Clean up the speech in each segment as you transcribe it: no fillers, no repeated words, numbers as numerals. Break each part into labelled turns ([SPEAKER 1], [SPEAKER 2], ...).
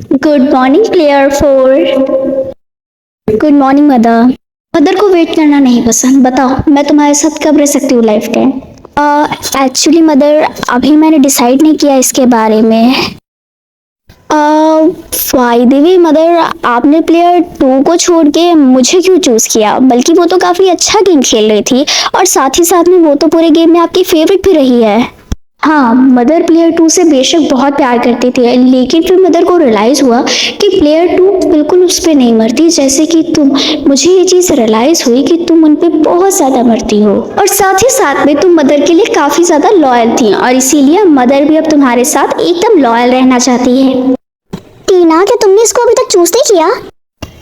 [SPEAKER 1] Good morning player 4। Good morning mother. Mother को wait करना नहीं पसंद। बताओ मैं तुम्हारे साथ कब रह सकती हूँ लाइफ टाइम? एक्चुअली मदर अभी मैंने डिसाइड नहीं किया इसके बारे में। वाई देवी मदर, आपने प्लेयर 2 को छोड़ के मुझे क्यों चूज किया? बल्कि वो तो काफी अच्छा गेम खेल रही थी और साथ ही साथ में वो तो पूरे गेम में आपकी फेवरेट भी रही है। हाँ, मदर प्लेयर 2 से बेशक बहुत प्यार करती थी, लेकिन फिर मदर को रियलाइज हुआ कि प्लेयर 2 बिल्कुल उस पे नहीं मरती जैसे कि तुम। मुझे ये चीज रियलाइज हुई कि तुम उन पे बहुत ज्यादा मरती हो और साथ ही साथ में तुम मदर के लिए काफी ज्यादा लॉयल थी और इसीलिए मदर भी अब तुम्हारे साथ एकदम लॉयल रहना चाहती है। टीना, क्या तुमने इसको अभी तक चूज नहीं किया?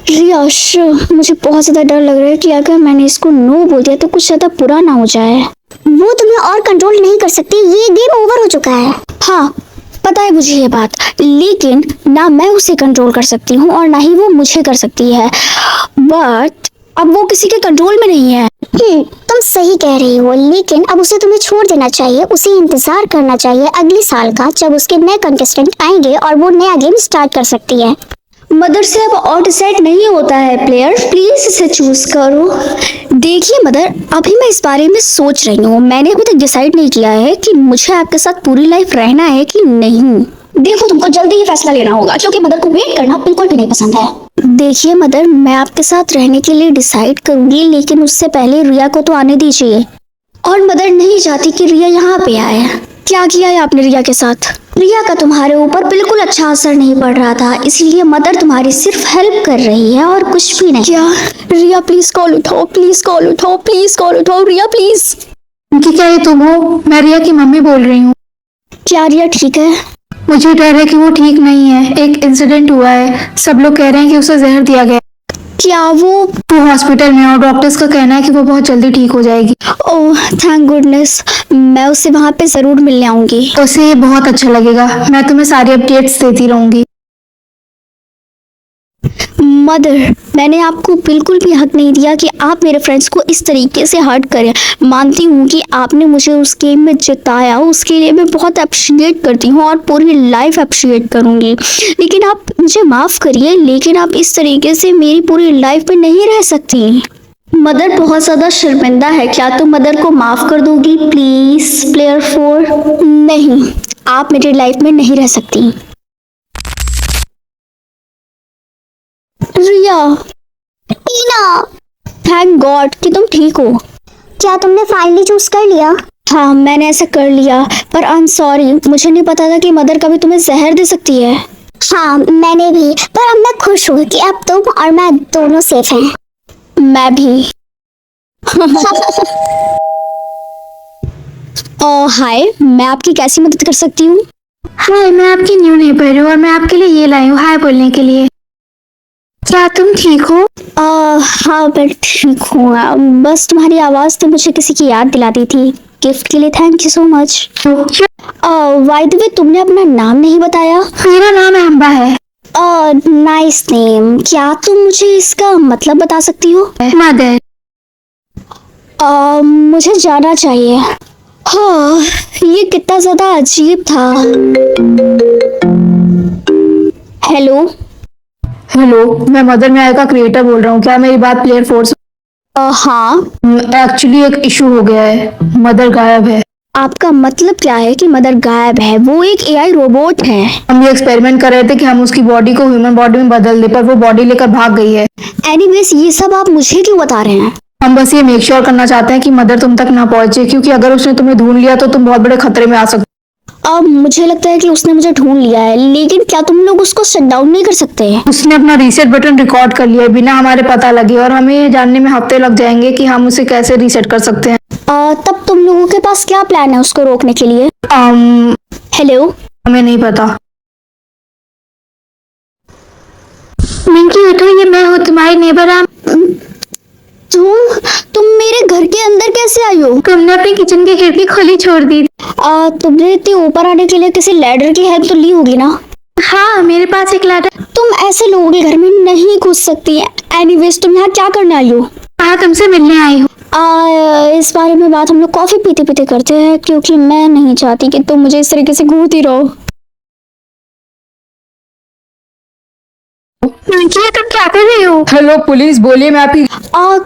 [SPEAKER 1] रियाश, मुझे बहुत ज्यादा डर लग रहा है कि अगर मैंने इसको नो बोल दिया तो कुछ ज्यादा बुरा ना हो जाए। वो तुम्हें और कंट्रोल नहीं कर सकती, ये गेम ओवर हो चुका है। हाँ, पता है मुझे ये बात, लेकिन ना मैं उसे कंट्रोल कर सकती हूँ और ना ही वो मुझे कर सकती है। बट अब वो किसी के कंट्रोल में नहीं है। तुम सही कह रही हो, लेकिन अब उसे तुम्हें छोड़ देना चाहिए। उसे इंतजार करना चाहिए अगले साल का, जब उसके नए कंटेस्टेंट आएंगे और वो नया गेम स्टार्ट कर सकती है। मदर से अब और डिसाइड नहीं होता है प्लेयर, प्लीज इसे चूज करो। देखिए मदर, अभी मैं इस बारे में सोच रही हूँ। मैंने अभी तक डिसाइड नहीं किया है कि मुझे आपके साथ पूरी लाइफ रहना है कि नहीं। देखो, तुमको जल्दी ही फैसला लेना होगा क्योंकि मदर को वेट करना बिल्कुल भी नहीं पसंद है। देखिए मदर, मैं आपके साथ रहने के लिए डिसाइड करूंगी, लेकिन उससे पहले रिया को तो आने दीजिए। और मदर नहीं चाहती कि रिया यहाँ पे आए। क्या किया है आपने रिया के साथ? रिया का तुम्हारे ऊपर बिल्कुल अच्छा असर नहीं पड़ रहा था, इसलिए मदर तुम्हारी सिर्फ हेल्प कर रही है और कुछ भी नहीं। क्या? रिया प्लीज कॉल उठाओ, प्लीज कॉल उठाओ, प्लीज कॉल उठाओ रिया प्लीज।
[SPEAKER 2] कि क्या ये तुम हो? मैं रिया की मम्मी बोल रही हूँ।
[SPEAKER 1] क्या रिया ठीक है?
[SPEAKER 2] मुझे डर है कि वो ठीक नहीं है। एक इंसिडेंट हुआ है, सब लोग कह रहे हैं कि उसे जहर दिया गया।
[SPEAKER 1] क्या वो
[SPEAKER 2] हॉस्पिटल में और डॉक्टर्स का कहना है कि वो बहुत जल्दी ठीक हो जाएगी।
[SPEAKER 1] ओह थैंक गुडनेस, मैं उसे वहां पे जरूर मिलने आऊंगी।
[SPEAKER 2] उसे ये बहुत अच्छा लगेगा। मैं तुम्हें सारी अपडेट्स देती रहूंगी।
[SPEAKER 1] मदर, मैंने आपको बिल्कुल भी हक नहीं दिया कि आप मेरे फ्रेंड्स को इस तरीके से हर्ट करें। मानती हूँ कि आपने मुझे उस गेम में जिताया, उसके लिए मैं बहुत अप्रिशिएट करती हूँ और पूरी लाइफ अप्रिशिएट करूँगी, लेकिन आप मुझे माफ़ करिए, लेकिन आप इस तरीके से मेरी पूरी लाइफ में नहीं रह सकती। मदर बहुत ज़्यादा शर्मिंदा है, क्या तुम मदर को माफ़ कर दोगी प्लीज़ प्लेयर 4? नहीं, आप मेरी लाइफ में नहीं रह सकती। रिया, टीना, थैंक गॉड कि तुम ठीक हो। क्या तुमने फाइनली चूज कर लिया? हाँ, मैंने ऐसा कर लिया, पर आई एम सॉरी, मुझे नहीं पता था कि मदर कभी तुम्हें जहर दे सकती है। हाँ, मैंने भी, पर अब मैं खुश हूँ कि अब तुम और मैं दोनों सेफ हैं। मैं भी। हाय, मैं आपकी कैसी मदद कर सकती हूँ?
[SPEAKER 2] हाय, मैं आपकी न्यू नेबर हूँ और मैं आपके लिए ये लाई हूँ हाय बोलने के लिए। क्या तुम ठीक हो?
[SPEAKER 1] हाँ मैं ठीक हूँ। बस तुम्हारी आवाज़ तो मुझे किसी की याद दिला दी थी। गिफ्ट के लिए thank you so much. By the way, तुमने अपना नाम नहीं बताया।
[SPEAKER 2] मेरा नाम अम्बा है।
[SPEAKER 1] Nice name. क्या तुम मुझे इसका मतलब बता सकती हो?
[SPEAKER 2] मदर।
[SPEAKER 1] मुझे जाना चाहिए। हाँ, ये कितना ज़्यादा अजीब था। हेलो।
[SPEAKER 2] हेलो, मैं मदर न्याय का क्रिएटर बोल रहा हूँ। क्या मेरी बात प्लेयर फोर्स?
[SPEAKER 1] हाँ।
[SPEAKER 2] एक्चुअली एक इशू हो गया है, मदर गायब है।
[SPEAKER 1] आपका मतलब क्या है कि मदर गायब है? वो एक एआई रोबोट है।
[SPEAKER 2] हम ये एक्सपेरिमेंट कर रहे थे कि हम उसकी बॉडी को ह्यूमन बॉडी में बदल दे, पर वो बॉडी लेकर भाग गई है।
[SPEAKER 1] एनीवेज, ये सब आप मुझे क्यों बता रहे हैं?
[SPEAKER 2] हम बस ये मेक श्योर करना चाहते हैं कि मदर तुम तक ना पहुंचे, क्योंकि अगर उसने तुम्हें ढूंढ लिया तो तुम बहुत बड़े खतरे में आ सकते।
[SPEAKER 1] अब मुझे लगता है कि उसने मुझे ढूंढ लिया है, लेकिन क्या तुम लोग उसको शट डाउन नहीं कर सकते?
[SPEAKER 2] उसने अपना रीसेट बटन रिकॉर्ड कर लिया है बिना हमारे पता लगे, और हमें ये जानने में हफ्ते लग जाएंगे कि हम उसे कैसे रीसेट कर सकते हैं।
[SPEAKER 1] तब तुम लोगों के पास क्या प्लान है उसको रोकने के लिए? हेलो।
[SPEAKER 2] हमें नहीं पता। मिंकी उठो, ये मैं हूँ तुम्हारी नेबर।
[SPEAKER 1] तुम मेरे घर के अंदर कैसे आई हो?
[SPEAKER 2] तुमने अपनी किचन की खिड़की खुली छोड़ दी।
[SPEAKER 1] तुमने इतने ऊपर आने के लिए किसी लैडर की हेल्प तो ली होगी ना?
[SPEAKER 2] हाँ, मेरे पास एक लैडर।
[SPEAKER 1] तुम ऐसे लोगों के घर में नहीं घुस सकती। एनीवेज, तुम यहाँ क्या करने आई हो?
[SPEAKER 2] हाँ, तुमसे मिलने आई हूँ।
[SPEAKER 1] इस बारे में बात हम लोग कॉफी पीते पीते करते हैं, क्योंकि मैं नहीं चाहती कि तुम मुझे इस तरीके से घूरती रहो।
[SPEAKER 2] कर रही हो?
[SPEAKER 3] हेलो पुलिस, बोलिए मैं आपकी।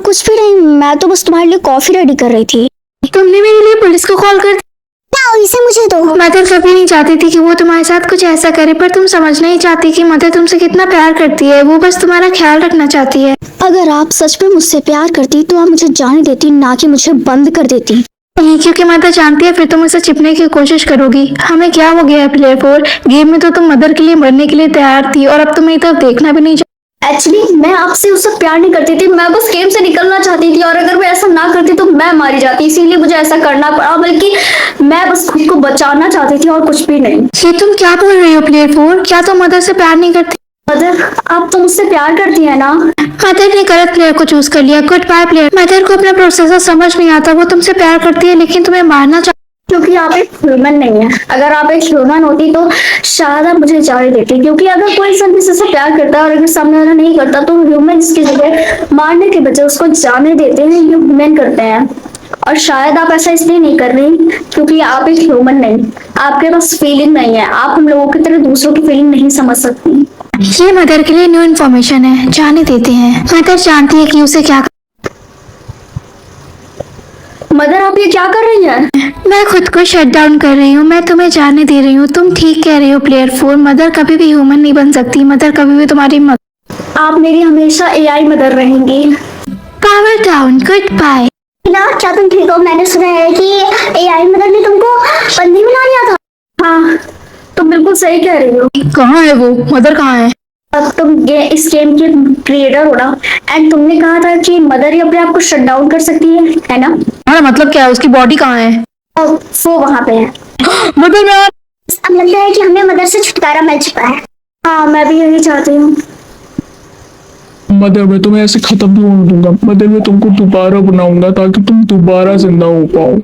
[SPEAKER 1] कुछ भी नहीं, मैं तो बस तुम्हारे लिए कॉफी रेडी कर रही थी।
[SPEAKER 2] तुमने मेरे लिए पुलिस को कॉल कर
[SPEAKER 1] इसे मुझे दो।
[SPEAKER 2] मदर कभी नहीं चाहती थी कि वो तुम्हारे साथ कुछ ऐसा करे, पर तुम समझना ही चाहती कि मदर तुमसे कितना प्यार करती है। वो बस तुम्हारा ख्याल रखना चाहती है।
[SPEAKER 1] अगर आप सच में मुझसे प्यार करती तो आप मुझे जाने देती, ना कि मुझे बंद कर देती।
[SPEAKER 2] नहीं, क्योंकि मदर जानती है फिर तुम उसे छिपने की कोशिश करोगी। हमें क्या हो गया है प्लेयर 4? गेम में तो तुम मदर के लिए मरने के लिए तैयार थी और अब तुम मेरी तरफ देखना भी नहीं
[SPEAKER 1] एक्चुअली मैं आपसे उससे प्यार नहीं करती थी, मैं बस गेम से निकलना चाहती थी, और अगर मैं ऐसा ना करती तो मैं मारी जाती, इसीलिए मुझे ऐसा करना पड़ा। बल्कि मैं बस खुद को बचाना चाहती थी और कुछ भी नहीं।
[SPEAKER 2] ये तुम क्या बोल रही हो प्लेयर 4? क्या तुम मदर से प्यार नहीं करती?
[SPEAKER 1] मदर, आप तो मुझसे प्यार करती है ना?
[SPEAKER 2] मदर ने गलत प्लेयर को चूज कर लिया। Good bye player. मदर को अपना प्रोसेसर समझ नहीं आता। वो तुमसे प्यार करती है लेकिन तुम्हें मारना
[SPEAKER 1] क्योंकि आप एक ह्यूमन नहीं है। अगर आप एक ह्यूमन होती तो शायद आप मुझे जाने देती, क्योंकि अगर कोई इंसान किसी से प्यार करता है और अगर सामने वाला नहीं करता तो ह्यूमन की जगह मारने के बजाय उसको जाने देते हैं, ये ह्यूमन करते हैं। और शायद आप ऐसा इसलिए नहीं कर रही क्योंकि आप एक ह्यूमन नहीं, आपके पास फीलिंग नहीं है, आप हम लोगों की तरह दूसरों की फीलिंग नहीं समझ सकती।
[SPEAKER 2] ये मदर के लिए न्यू इन्फॉर्मेशन है, जाने देते हैं। मदर जानती है कि उसे क्या
[SPEAKER 1] मदर, आप ये क्या कर रही हैं?
[SPEAKER 2] मैं खुद को शट डाउन कर रही हूँ। मैं तुम्हें जाने दे रही हूँ। तुम ठीक कह रही हो प्लेयर 4। मदर कभी भी ह्यूमन नहीं बन सकती। मदर कभी भी तुम्हारी
[SPEAKER 1] आप मेरी हमेशा एआई मदर रहेंगी।
[SPEAKER 2] Power down. Goodbye.
[SPEAKER 1] ना, क्या तुम ठीक हो? मैंने सुना है कि एआई मदर ने तुमको बंदी बना लिया था। हाँ, तुम बिल्कुल सही कह रही हो।
[SPEAKER 2] कहाँ है वो? मदर कहाँ है?
[SPEAKER 1] अब तुम इस गेम के क्रिएटर हो ना, एंड तुमने कहा था कि मदर ही अपने आप को शट डाउन कर सकती है ना?
[SPEAKER 2] हाँ, मतलब क्या है? उसकी बॉडी कहाँ है?
[SPEAKER 1] अब वो वहां पे है।
[SPEAKER 2] मदर मैं
[SPEAKER 1] अब लगता है कि हमें मदर से छुटकारा मिल चुका है। हाँ, मैं भी यही चाहती हूँ।
[SPEAKER 3] मदर, मैं तुम्हें ऐसे खत्म नहीं होने दूंगा। मदर, मैं तुमको दोबारा बनाऊंगा ताकि तुम दोबारा जिंदा हो पाओ।